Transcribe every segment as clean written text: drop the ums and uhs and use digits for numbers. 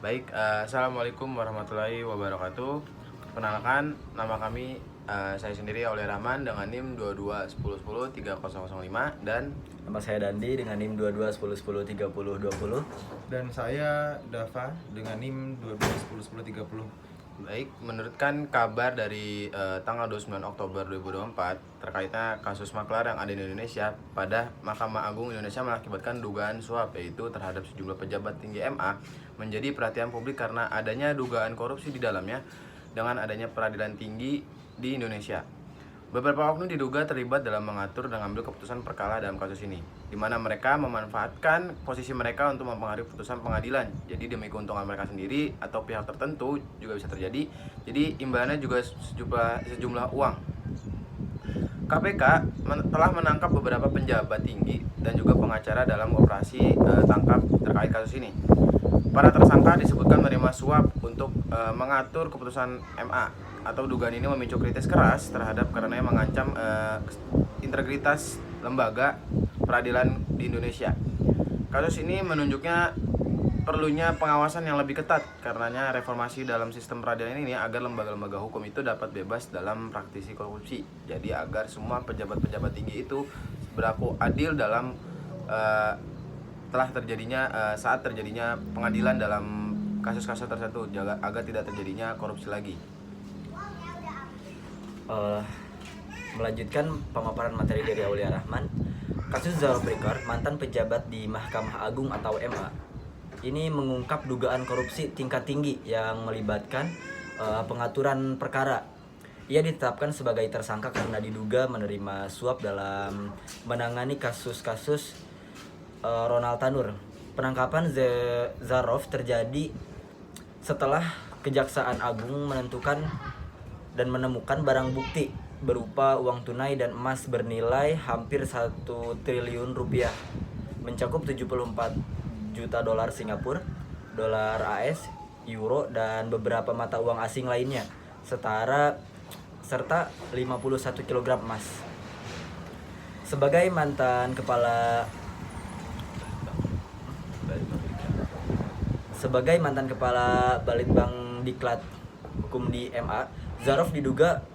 Baik, Assalamualaikum warahmatullahi wabarakatuh. Perkenalkan, nama kami, saya sendiri Aulia Rahman dengan NIM 2210103005 dan Nama saya Dandi dengan NIM 2210103020. Dan saya Dava dengan NIM 22101030. baik, menurutkan kabar dari tanggal 29 Oktober 2024 terkaitnya kasus maklar yang ada di Indonesia pada Mahkamah Agung Indonesia mengakibatkan dugaan suap yaitu terhadap sejumlah pejabat tinggi MA menjadi perhatian publik karena adanya dugaan korupsi di dalamnya dengan adanya peradilan tinggi di Indonesia. Beberapa oknum diduga terlibat dalam mengatur dan mengambil keputusan perkara dalam kasus ini, di mana mereka memanfaatkan posisi mereka untuk mempengaruhi putusan pengadilan. Jadi demi keuntungan mereka sendiri atau pihak tertentu juga bisa terjadi. Jadi imbalannya juga sejumlah uang. KPK telah menangkap beberapa penjabat tinggi dan juga pengacara dalam operasi tangkap terkait kasus ini. Para tersangka disebutkan menerima suap untuk mengatur keputusan MA atau dugaan ini memicu kritis keras terhadap karena mengancam integritas lembaga peradilan di Indonesia. Kasus ini menunjuknya perlunya pengawasan yang lebih ketat karenanya reformasi dalam sistem peradilan ini agar lembaga-lembaga hukum itu dapat bebas dalam praktisi korupsi. Jadi agar semua pejabat-pejabat tinggi itu berlaku adil dalam saat terjadinya pengadilan dalam kasus-kasus tertentu agar tidak terjadinya korupsi lagi. Melanjutkan pemaparan materi dari Aulia Rahman, kasus Zarof Breaker, mantan pejabat di Mahkamah Agung atau MA, ini mengungkap dugaan korupsi tingkat tinggi yang melibatkan pengaturan perkara. Ia ditetapkan sebagai tersangka karena diduga menerima suap dalam menangani kasus-kasus Ronald Tanur. Penangkapan Zarof terjadi setelah Kejaksaan Agung menentukan dan menemukan barang bukti berupa uang tunai dan emas bernilai hampir 1 triliun rupiah, mencakup 74 juta dolar Singapura, dolar AS, euro, dan beberapa mata uang asing lainnya, serta 51 kg emas. Sebagai mantan kepala Balitbank Diklat Hukum di MA, Zarof diduga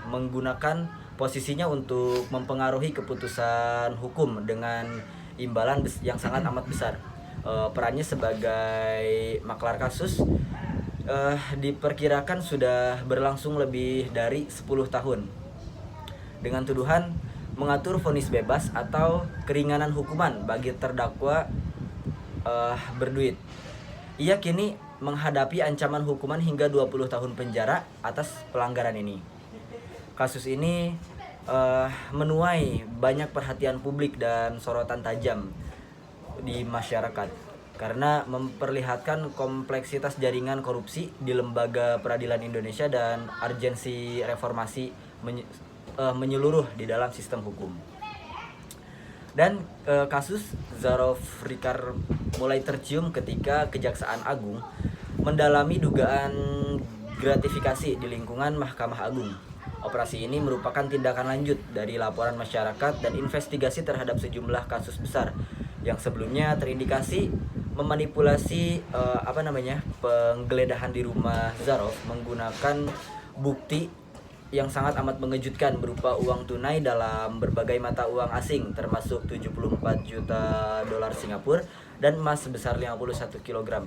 menggunakan posisinya untuk mempengaruhi keputusan hukum dengan imbalan yang sangat amat besar. Perannya sebagai maklar kasus diperkirakan sudah berlangsung lebih dari 10 tahun dengan tuduhan mengatur vonis bebas atau keringanan hukuman bagi terdakwa berduit. Ia kini menghadapi ancaman hukuman hingga 20 tahun penjara atas pelanggaran ini. Kasus ini menuai banyak perhatian publik dan sorotan tajam di masyarakat karena memperlihatkan kompleksitas jaringan korupsi di lembaga peradilan Indonesia dan urgensi reformasi menyeluruh di dalam sistem hukum. Dan kasus Zarof Breaker mulai tercium ketika Kejaksaan Agung mendalami dugaan gratifikasi di lingkungan Mahkamah Agung. Operasi ini merupakan tindakan lanjut dari laporan masyarakat dan investigasi terhadap sejumlah kasus besar yang sebelumnya terindikasi memanipulasi penggeledahan di rumah Zarof menggunakan bukti yang sangat amat mengejutkan berupa uang tunai dalam berbagai mata uang asing termasuk 74 juta dolar Singapura dan emas sebesar 51 kg.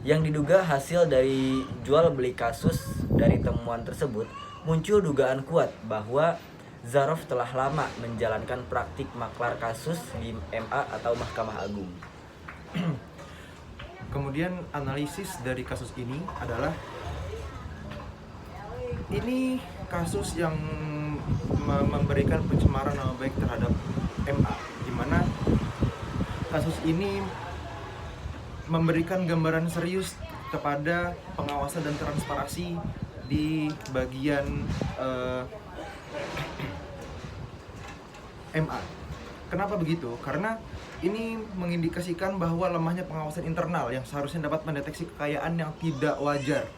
Yang diduga hasil dari jual beli kasus. Dari temuan tersebut muncul dugaan kuat bahwa Zarof telah lama menjalankan praktik maklar kasus di MA atau Mahkamah Agung. Kemudian analisis dari kasus ini adalah ini kasus yang memberikan pencemaran nama baik terhadap MA, di mana kasus ini memberikan gambaran serius kepada pengawasan dan transparansi di bagian MA. Kenapa begitu? Karena ini mengindikasikan bahwa lemahnya pengawasan internal yang seharusnya dapat mendeteksi kekayaan yang tidak wajar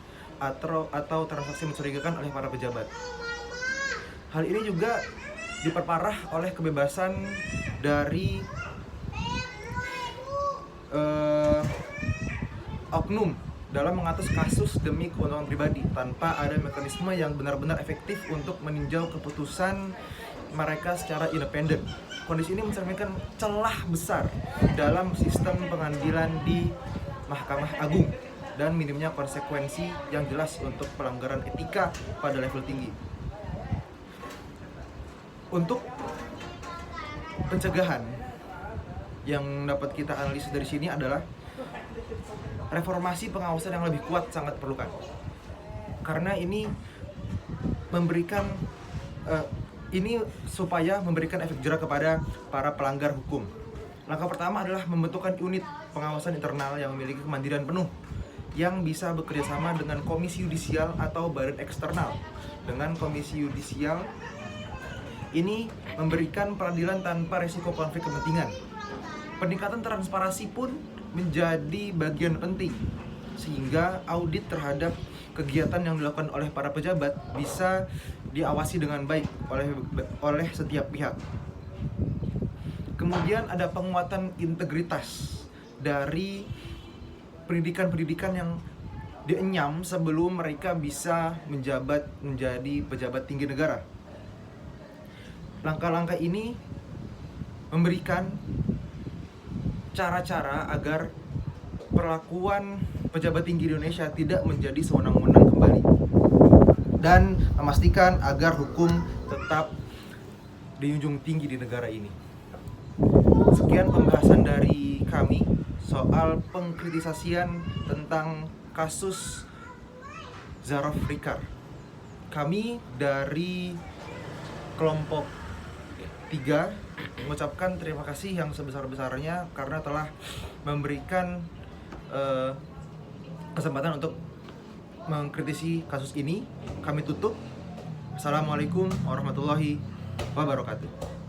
atau transaksi mencurigakan oleh para pejabat. Hal ini juga diperparah oleh kebebasan dari oknum dalam mengatur kasus demi keuntungan pribadi tanpa ada mekanisme yang benar-benar efektif untuk meninjau keputusan mereka secara independen. Kondisi ini mencerminkan celah besar dalam sistem pengadilan di Mahkamah Agung dan minimnya konsekuensi yang jelas untuk pelanggaran etika pada level tinggi. Untuk pencegahan yang dapat kita analisis dari sini adalah reformasi pengawasan yang lebih kuat sangat diperlukan. Karena ini memberikan supaya memberikan efek jerak kepada para pelanggar hukum. Langkah pertama adalah membentukkan unit pengawasan internal yang memiliki kemandirian penuh yang bisa bekerja sama dengan komisi yudisial atau badan eksternal. Dengan komisi yudisial ini memberikan peradilan tanpa resiko konflik kepentingan. Peningkatan transparansi pun menjadi bagian penting sehingga audit terhadap kegiatan yang dilakukan oleh para pejabat bisa diawasi dengan baik oleh setiap pihak. Kemudian ada penguatan integritas dari pendidikan yang dienyam sebelum mereka bisa menjadi pejabat tinggi negara. Langkah-langkah ini memberikan cara-cara agar perlakuan pejabat tinggi di Indonesia tidak menjadi sewenang-wenang kembali dan memastikan agar hukum tetap dijunjung tinggi di negara ini. Sekian pembahasan dari kami soal pengkritisasian tentang kasus Zarof Rikar. Kami dari kelompok 3 mengucapkan terima kasih yang sebesar-besarnya karena telah memberikan kesempatan untuk mengkritisi kasus ini. Kami tutup. Assalamualaikum warahmatullahi wabarakatuh.